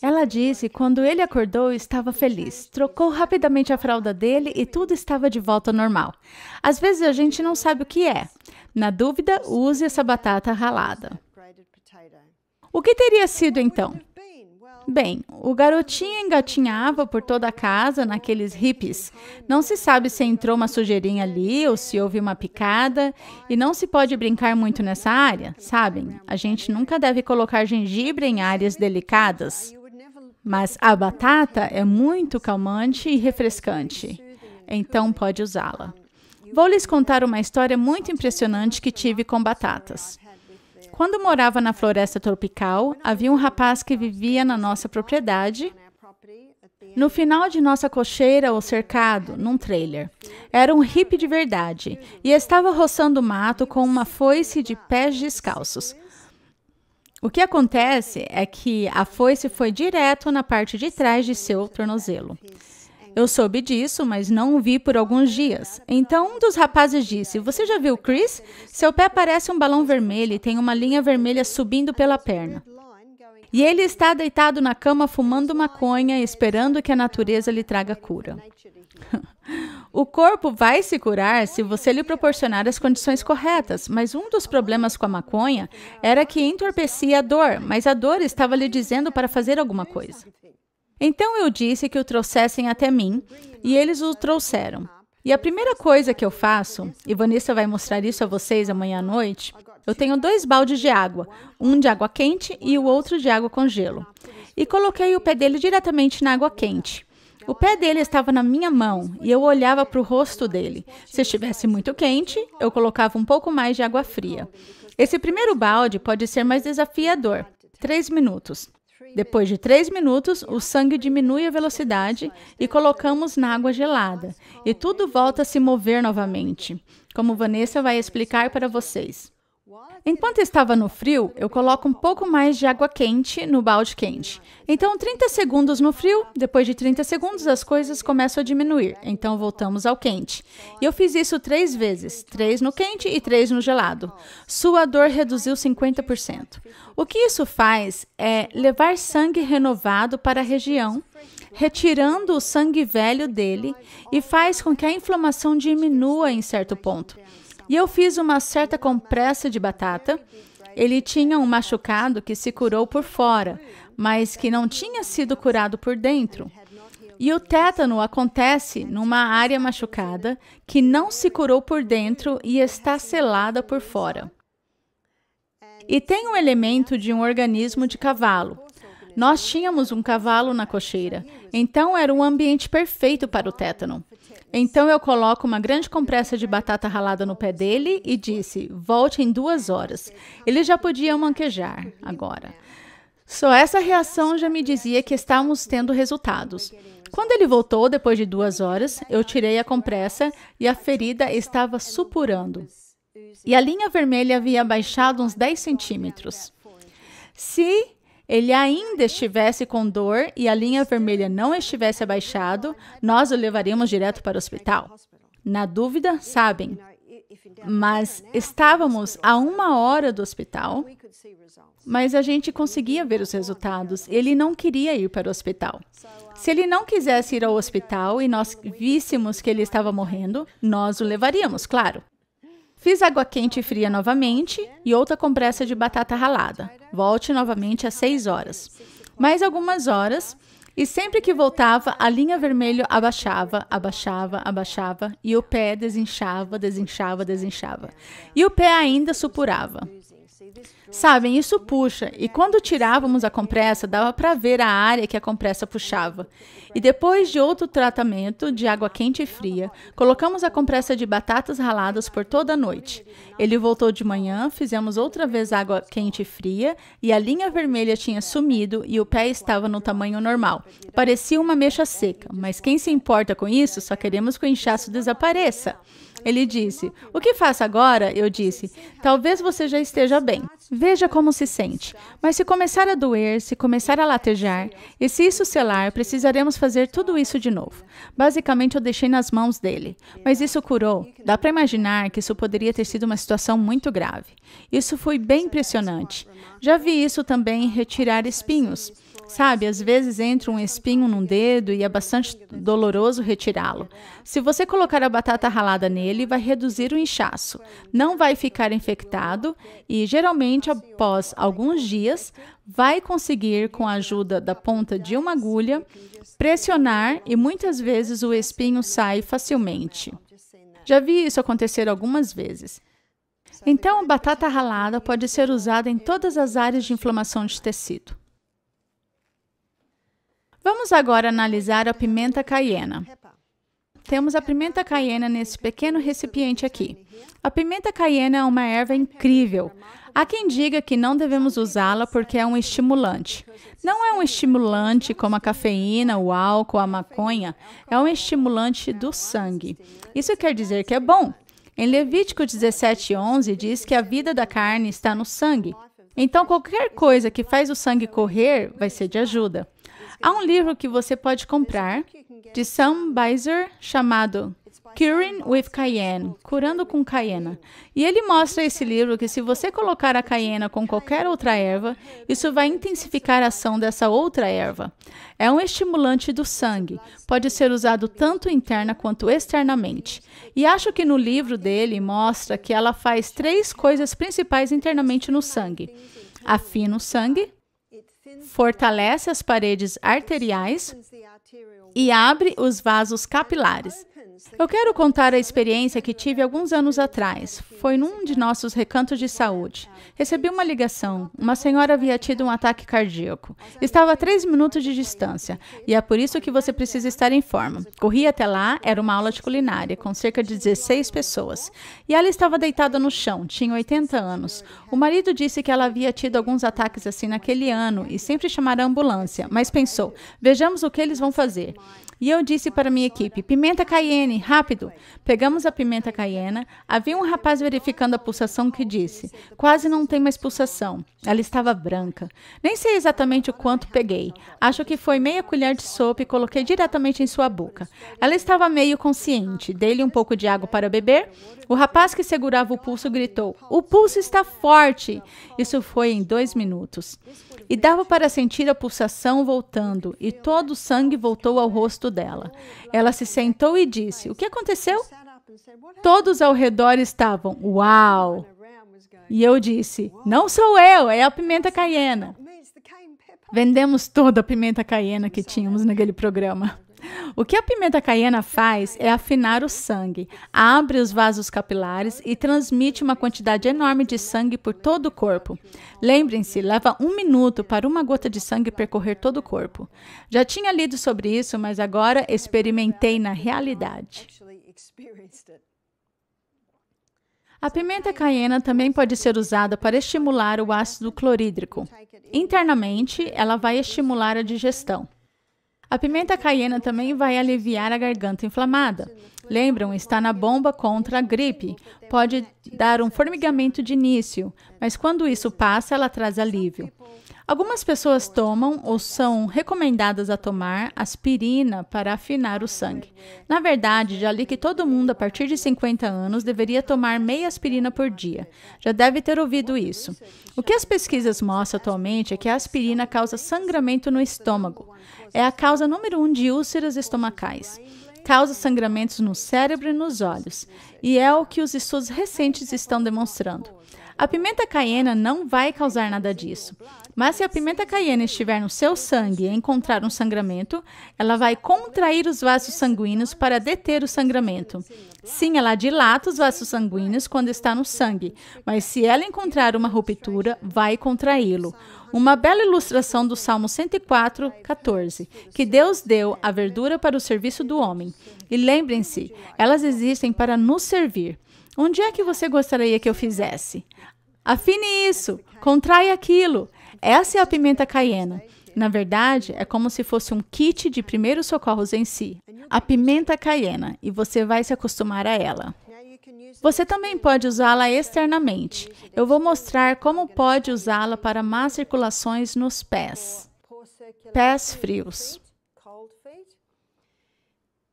Ela disse que quando ele acordou, estava feliz. Trocou rapidamente a fralda dele e tudo estava de volta ao normal. Às vezes a gente não sabe o que é. Na dúvida, use essa batata ralada. O que teria sido então? Bem, o garotinho engatinhava por toda a casa naqueles hippies. Não se sabe se entrou uma sujeirinha ali ou se houve uma picada. E não se pode brincar muito nessa área, sabem? A gente nunca deve colocar gengibre em áreas delicadas. Mas a batata é muito calmante e refrescante. Então pode usá-la. Vou lhes contar uma história muito impressionante que tive com batatas. Quando morava na floresta tropical, havia um rapaz que vivia na nossa propriedade, no final de nossa cocheira ou cercado, num trailer. Era um hippie de verdade e estava roçando o mato com uma foice de pés descalços. O que acontece é que a foice foi direto na parte de trás de seu tornozelo. Eu soube disso, mas não o vi por alguns dias. Então, um dos rapazes disse, você já viu Chris? Seu pé parece um balão vermelho e tem uma linha vermelha subindo pela perna. E ele está deitado na cama fumando maconha, esperando que a natureza lhe traga cura. O corpo vai se curar se você lhe proporcionar as condições corretas, mas um dos problemas com a maconha era que entorpecia a dor, mas a dor estava lhe dizendo para fazer alguma coisa. Então eu disse que o trouxessem até mim, e eles o trouxeram. E a primeira coisa que eu faço, e Vanessa vai mostrar isso a vocês amanhã à noite, eu tenho 2 baldes de água, um de água quente e o outro de água com gelo. E coloquei o pé dele diretamente na água quente. O pé dele estava na minha mão e eu olhava para o rosto dele. Se estivesse muito quente, eu colocava um pouco mais de água fria. Esse primeiro balde pode ser mais desafiador, 3 minutos. Depois de 3 minutos, o sangue diminui a velocidade e colocamos na água gelada. E tudo volta a se mover novamente, como Vanessa vai explicar para vocês. Enquanto estava no frio, eu coloco um pouco mais de água quente no balde quente. Então, 30 segundos no frio, depois de 30 segundos as coisas começam a diminuir. Então, voltamos ao quente. E eu fiz isso 3 vezes, 3 no quente e 3 no gelado. Sua dor reduziu 50%. O que isso faz é levar sangue renovado para a região, retirando o sangue velho dele e faz com que a inflamação diminua em certo ponto. E eu fiz uma certa compressa de batata. Ele tinha um machucado que se curou por fora, mas que não tinha sido curado por dentro. E o tétano acontece numa área machucada que não se curou por dentro e está selada por fora. E tem um elemento de um organismo de cavalo. Nós tínhamos um cavalo na cocheira, então era um ambiente perfeito para o tétano. Então eu coloco uma grande compressa de batata ralada no pé dele e disse, volte em 2 horas. Ele já podia manquejar agora. Só essa reação já me dizia que estávamos tendo resultados. Quando ele voltou, depois de 2 horas, eu tirei a compressa e a ferida estava supurando. E a linha vermelha havia baixado uns 10 centímetros. Se ele ainda estivesse com dor e a linha vermelha não estivesse abaixado, nós o levaríamos direto para o hospital. Na dúvida, sabem. Mas estávamos a 1 hora do hospital, mas a gente conseguia ver os resultados. Ele não queria ir para o hospital. Se ele não quisesse ir ao hospital e nós víssemos que ele estava morrendo, nós o levaríamos, claro. Fiz água quente e fria novamente e outra compressa de batata ralada. Volte novamente às 6 horas. Mais algumas horas, e sempre que voltava, a linha vermelha abaixava, abaixava, abaixava, e o pé desinchava, desinchava, desinchava. E o pé ainda supurava. Sabem, isso puxa, e quando tirávamos a compressa, dava para ver a área que a compressa puxava. E depois de outro tratamento de água quente e fria, colocamos a compressa de batatas raladas por toda a noite. Ele voltou de manhã, fizemos outra vez água quente e fria, e a linha vermelha tinha sumido e o pé estava no tamanho normal. Parecia uma mecha seca, mas quem se importa com isso? Só queremos que o inchaço desapareça. Ele disse, o que faço agora? Eu disse, talvez você já esteja bem. Veja como se sente. Mas se começar a doer, se começar a latejar, e se isso selar, precisaremos fazer tudo isso de novo. Basicamente, eu deixei nas mãos dele. Mas isso curou. Dá para imaginar que isso poderia ter sido uma situação muito grave. Isso foi bem impressionante. Já vi isso também em retirar espinhos. Sabe, às vezes entra um espinho num dedo e é bastante doloroso retirá-lo. Se você colocar a batata ralada nele, vai reduzir o inchaço. Não vai ficar infectado e, geralmente, após alguns dias, vai conseguir, com a ajuda da ponta de uma agulha, pressionar e muitas vezes o espinho sai facilmente. Já vi isso acontecer algumas vezes. Então, a batata ralada pode ser usada em todas as áreas de inflamação de tecido. Vamos agora analisar a pimenta caiena. Temos a pimenta caiena nesse pequeno recipiente aqui. A pimenta caiena é uma erva incrível. Há quem diga que não devemos usá-la porque é um estimulante. Não é um estimulante como a cafeína, o álcool, a maconha. É um estimulante do sangue. Isso quer dizer que é bom. Em Levítico 17:11 diz que a vida da carne está no sangue. Então, qualquer coisa que faz o sangue correr vai ser de ajuda. Há um livro que você pode comprar, de Sam Beiser, chamado Curing with Cayenne, Curando com Cayena. E ele mostra esse livro que se você colocar a caiena com qualquer outra erva, isso vai intensificar a ação dessa outra erva. É um estimulante do sangue, pode ser usado tanto interna quanto externamente. E acho que no livro dele mostra que ela faz 3 coisas principais internamente no sangue. Afina o sangue, fortalece as paredes arteriais e abre os vasos capilares. Eu quero contar a experiência que tive alguns anos atrás. Foi num de nossos recantos de saúde. Recebi uma ligação. Uma senhora havia tido um ataque cardíaco. Estava a 3 minutos de distância. E é por isso que você precisa estar em forma. Corri até lá, era uma aula de culinária, com cerca de 16 pessoas. E ela estava deitada no chão, tinha 80 anos. O marido disse que ela havia tido alguns ataques assim naquele ano e sempre chamaram a ambulância. Mas pensou, vejamos o que eles vão fazer. E eu disse para minha equipe, pimenta caiene, Jane, rápido! Pegamos a pimenta caiena. Havia um rapaz verificando a pulsação que disse, quase não tem mais pulsação. Ela estava branca. Nem sei exatamente o quanto peguei. Acho que foi meia colher de sopa e coloquei diretamente em sua boca. Ela estava meio consciente. Dei-lhe um pouco de água para beber. O rapaz que segurava o pulso gritou, o pulso está forte! Isso foi em 2 minutos. E dava para sentir a pulsação voltando, e todo o sangue voltou ao rosto dela. Ela se sentou e disse, o que aconteceu? Todos ao redor estavam, uau! E eu disse, não sou eu, é a pimenta caiena. Vendemos toda a pimenta caiena que tínhamos naquele programa. O que a pimenta caiena faz é afinar o sangue, abre os vasos capilares e transmite uma quantidade enorme de sangue por todo o corpo. Lembrem-se, leva 1 minuto para uma gota de sangue percorrer todo o corpo. Já tinha lido sobre isso, mas agora experimentei na realidade. A pimenta caiena também pode ser usada para estimular o ácido clorídrico. Internamente, ela vai estimular a digestão. A pimenta caiena também vai aliviar a garganta inflamada. Lembram, está na bomba contra a gripe. Pode dar um formigamento de início, mas quando isso passa, ela traz alívio. Algumas pessoas tomam ou são recomendadas a tomar aspirina para afinar o sangue. Na verdade, já li que todo mundo a partir de 50 anos deveria tomar meia aspirina por dia. Já deve ter ouvido isso. O que as pesquisas mostram atualmente é que a aspirina causa sangramento no estômago. É a causa número 1 de úlceras estomacais. Causa sangramentos no cérebro e nos olhos. E é o que os estudos recentes estão demonstrando. A pimenta caiena não vai causar nada disso. Mas se a pimenta caiena estiver no seu sangue e encontrar um sangramento, ela vai contrair os vasos sanguíneos para deter o sangramento. Sim, ela dilata os vasos sanguíneos quando está no sangue, mas se ela encontrar uma ruptura, vai contraí-lo. Uma bela ilustração do Salmo 104, 14, que Deus deu a verdura para o serviço do homem. E lembrem-se, elas existem para nos servir. Onde é que você gostaria que eu fizesse? Afine isso, contrai aquilo. Essa é a pimenta caiena. Na verdade, é como se fosse um kit de primeiros socorros em si. A pimenta caiena, e você vai se acostumar a ela. Você também pode usá-la externamente. Eu vou mostrar como pode usá-la para más circulações nos pés. Pés frios.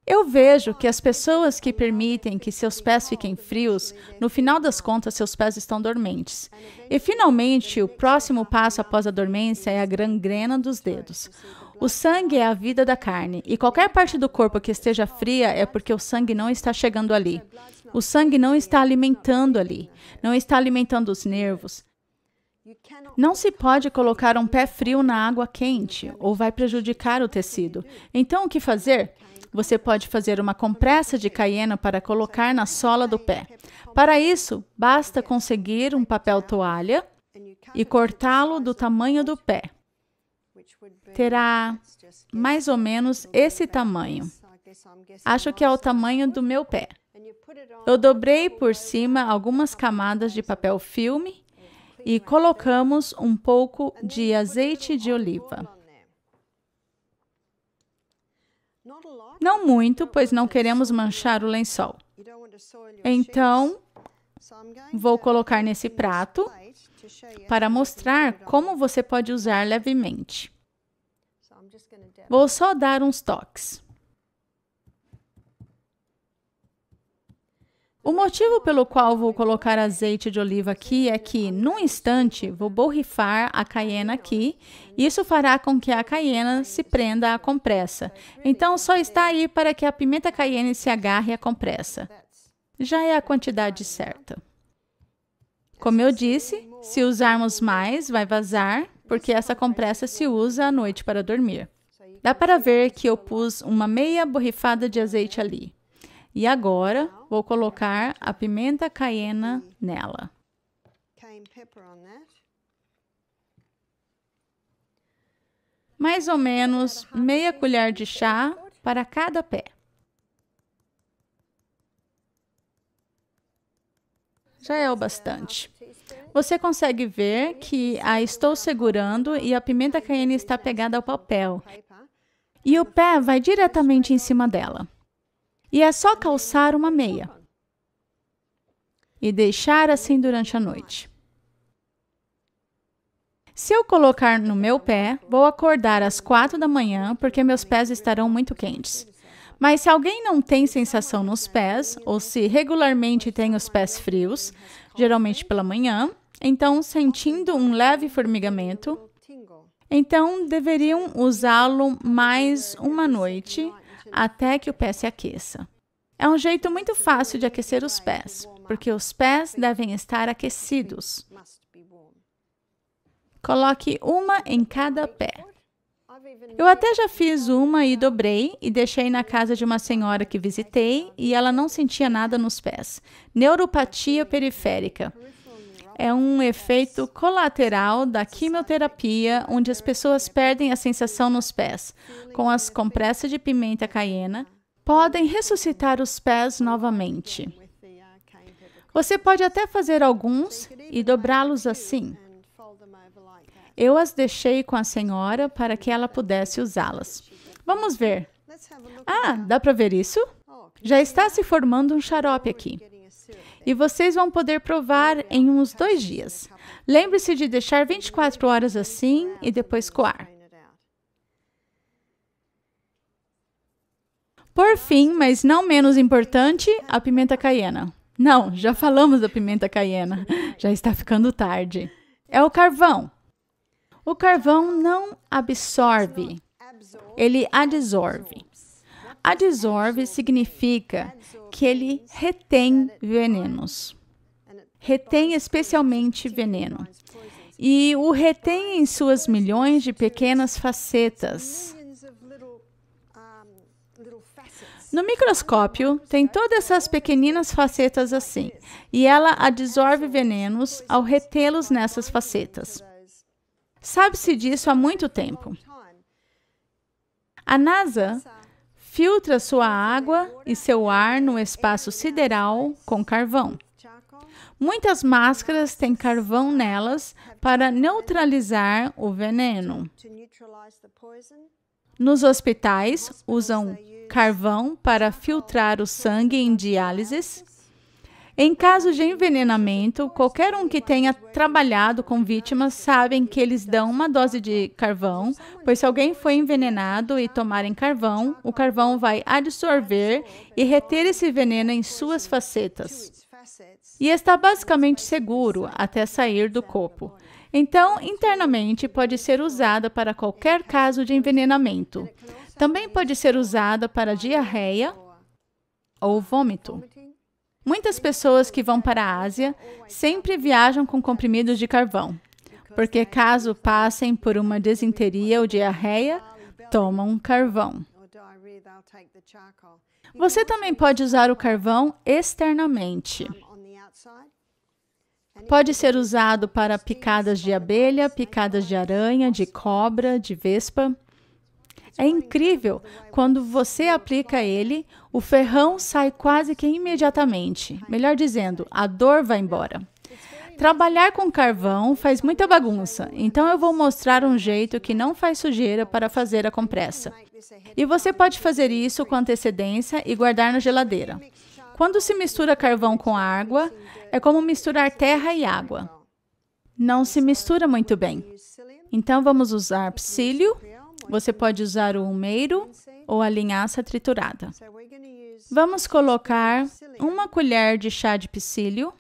Eu vejo que as pessoas que permitem que seus pés fiquem frios, no final das contas, seus pés estão dormentes. E, finalmente, o próximo passo após a dormência é a gangrena dos dedos. O sangue é a vida da carne, e qualquer parte do corpo que esteja fria é porque o sangue não está chegando ali. O sangue não está alimentando ali, não está alimentando os nervos. Não se pode colocar um pé frio na água quente, ou vai prejudicar o tecido. Então, o que fazer? Você pode fazer uma compressa de caiena para colocar na sola do pé. Para isso, basta conseguir um papel toalha e cortá-lo do tamanho do pé. Terá mais ou menos esse tamanho. Acho que é o tamanho do meu pé. Eu dobrei por cima algumas camadas de papel filme e colocamos um pouco de azeite de oliva. Não muito, pois não queremos manchar o lençol. Então, vou colocar nesse prato para mostrar como você pode usar levemente. Vou só dar uns toques. O motivo pelo qual vou colocar azeite de oliva aqui é que, num instante, vou borrifar a caiena aqui. Isso fará com que a caiena se prenda à compressa. Então, só está aí para que a pimenta caiena se agarre à compressa. Já é a quantidade certa. Como eu disse, se usarmos mais, vai vazar, porque essa compressa se usa à noite para dormir. Dá para ver que eu pus uma meia borrifada de azeite ali. E agora, vou colocar a pimenta caiena nela. Mais ou menos meia colher de chá para cada pé. Já é o bastante. Você consegue ver que a estou segurando e a pimenta caiena está pegada ao papel. E o pé vai diretamente em cima dela. E é só calçar uma meia e deixar assim durante a noite. Se eu colocar no meu pé, vou acordar às 4 da manhã porque meus pés estarão muito quentes. Mas se alguém não tem sensação nos pés, ou se regularmente tem os pés frios, geralmente pela manhã, então sentindo um leve formigamento, então deveriam usá-lo mais uma noite até que o pé se aqueça. É um jeito muito fácil de aquecer os pés, porque os pés devem estar aquecidos. Coloque uma em cada pé. Eu até já fiz uma e dobrei e deixei na casa de uma senhora que visitei e ela não sentia nada nos pés. Neuropatia periférica. É um efeito colateral da quimioterapia, onde as pessoas perdem a sensação nos pés. Com as compressas de pimenta caiena, podem ressuscitar os pés novamente. Você pode até fazer alguns e dobrá-los assim. Eu as deixei com a senhora para que ela pudesse usá-las. Vamos ver. Ah, dá para ver isso? Já está se formando um xarope aqui. E vocês vão poder provar em uns 2 dias. Lembre-se de deixar 24 horas assim e depois coar. Por fim, mas não menos importante, a pimenta caiena. Não, já falamos da pimenta caiena. Já está ficando tarde. É o carvão. O carvão não absorve, ele adsorve. Adsorve significa que ele retém venenos. Retém especialmente veneno. E o retém em suas milhões de pequenas facetas. No microscópio, tem todas essas pequeninas facetas assim, e ela adsorve venenos ao retê-los nessas facetas. Sabe-se disso há muito tempo. A NASA filtra sua água e seu ar no espaço sideral com carvão. Muitas máscaras têm carvão nelas para neutralizar o veneno. Nos hospitais, usam carvão para filtrar o sangue em diálise. Em caso de envenenamento, qualquer um que tenha trabalhado com vítimas sabe que eles dão uma dose de carvão, pois se alguém foi envenenado e tomarem carvão, o carvão vai absorver e reter esse veneno em suas facetas. E está basicamente seguro até sair do corpo. Então, internamente, pode ser usada para qualquer caso de envenenamento. Também pode ser usada para diarreia ou vômito. Muitas pessoas que vão para a Ásia sempre viajam com comprimidos de carvão, porque caso passem por uma desinteria ou diarreia, tomam carvão. Você também pode usar o carvão externamente. Pode ser usado para picadas de abelha, picadas de aranha, de cobra, de vespa. É incrível, quando você aplica ele, o ferrão sai quase que imediatamente. Melhor dizendo, a dor vai embora. Trabalhar com carvão faz muita bagunça, então eu vou mostrar um jeito que não faz sujeira para fazer a compressa. E você pode fazer isso com antecedência e guardar na geladeira. Quando se mistura carvão com água, é como misturar terra e água. Não se mistura muito bem. Então vamos usar psyllium. Você pode usar o umeiro ou a linhaça triturada. Vamos colocar 1 colher de chá de psyllium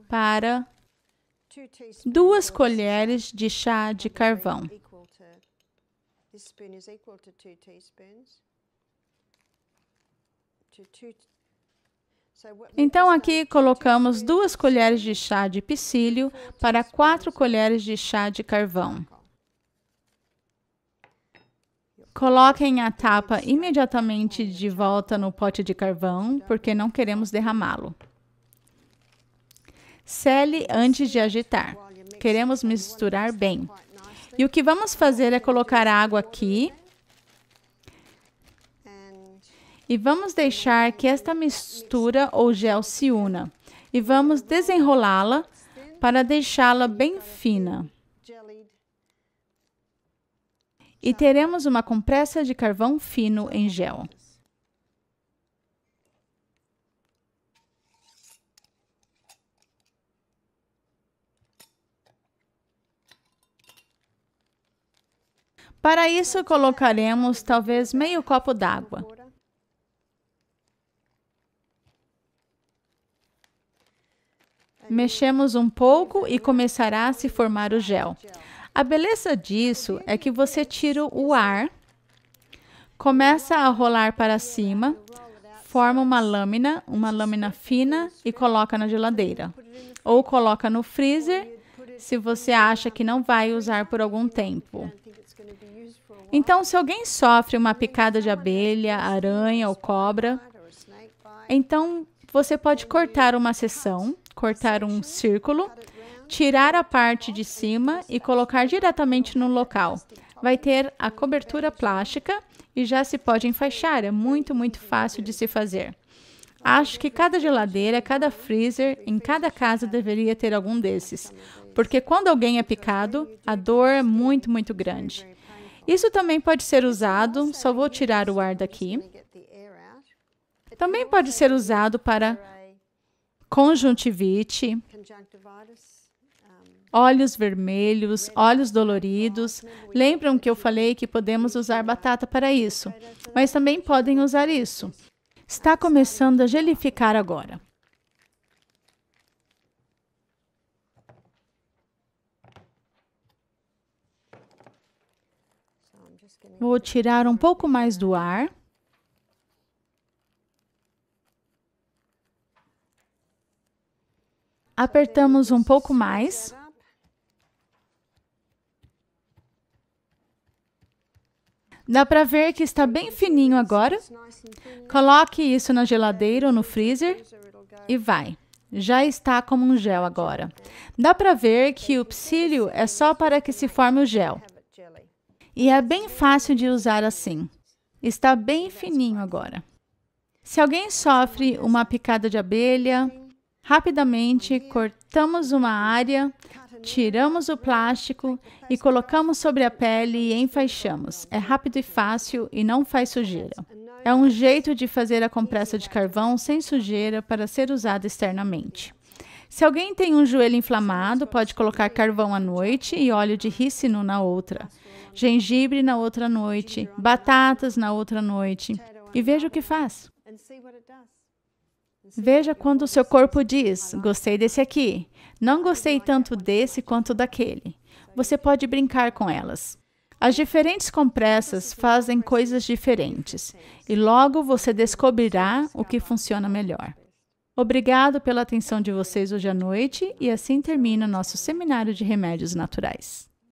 para 2 colheres de chá de carvão. Então, aqui colocamos 2 colheres de chá de psyllium para 4 colheres de chá de carvão. Coloquem a tapa imediatamente de volta no pote de carvão, porque não queremos derramá-lo. Sele antes de agitar. Queremos misturar bem. E o que vamos fazer é colocar a água aqui. E vamos deixar que esta mistura ou gel se una. E vamos desenrolá-la para deixá-la bem fina. E teremos uma compressa de carvão fino em gel. Para isso, colocaremos talvez meio copo d'água. Mexemos um pouco e começará a se formar o gel. A beleza disso é que você tira o ar, começa a rolar para cima, forma uma lâmina fina e coloca na geladeira. Ou coloca no freezer, se você acha que não vai usar por algum tempo. Então, se alguém sofre uma picada de abelha, aranha ou cobra, então você pode cortar uma seção, cortar um círculo, tirar a parte de cima e colocar diretamente no local. Vai ter a cobertura plástica e já se pode enfaixar. É muito, muito fácil de se fazer. Acho que cada geladeira, cada freezer, em cada casa deveria ter algum desses. Porque quando alguém é picado, a dor é muito, muito grande. Isso também pode ser usado, só vou tirar o ar daqui. Também pode ser usado para conjuntivite, olhos vermelhos, olhos doloridos. Lembram que eu falei que podemos usar batata para isso, mas também podem usar isso. Está começando a gelificar agora. Vou tirar um pouco mais do ar. Apertamos um pouco mais. Dá para ver que está bem fininho agora. Coloque isso na geladeira ou no freezer e vai. Já está como um gel agora. Dá para ver que o psyllium é só para que se forme o gel. E é bem fácil de usar assim. Está bem fininho agora. Se alguém sofre uma picada de abelha, rapidamente cortamos uma área, tiramos o plástico e colocamos sobre a pele e enfaixamos. É rápido e fácil e não faz sujeira. É um jeito de fazer a compressa de carvão sem sujeira para ser usada externamente. Se alguém tem um joelho inflamado, pode colocar carvão à noite e óleo de rícino na outra. Gengibre na outra noite, batatas na outra noite. E veja o que faz. Veja quando o seu corpo diz, gostei desse aqui, não gostei tanto desse quanto daquele. Você pode brincar com elas. As diferentes compressas fazem coisas diferentes e logo você descobrirá o que funciona melhor. Obrigado pela atenção de vocês hoje à noite e assim termina nosso seminário de remédios naturais.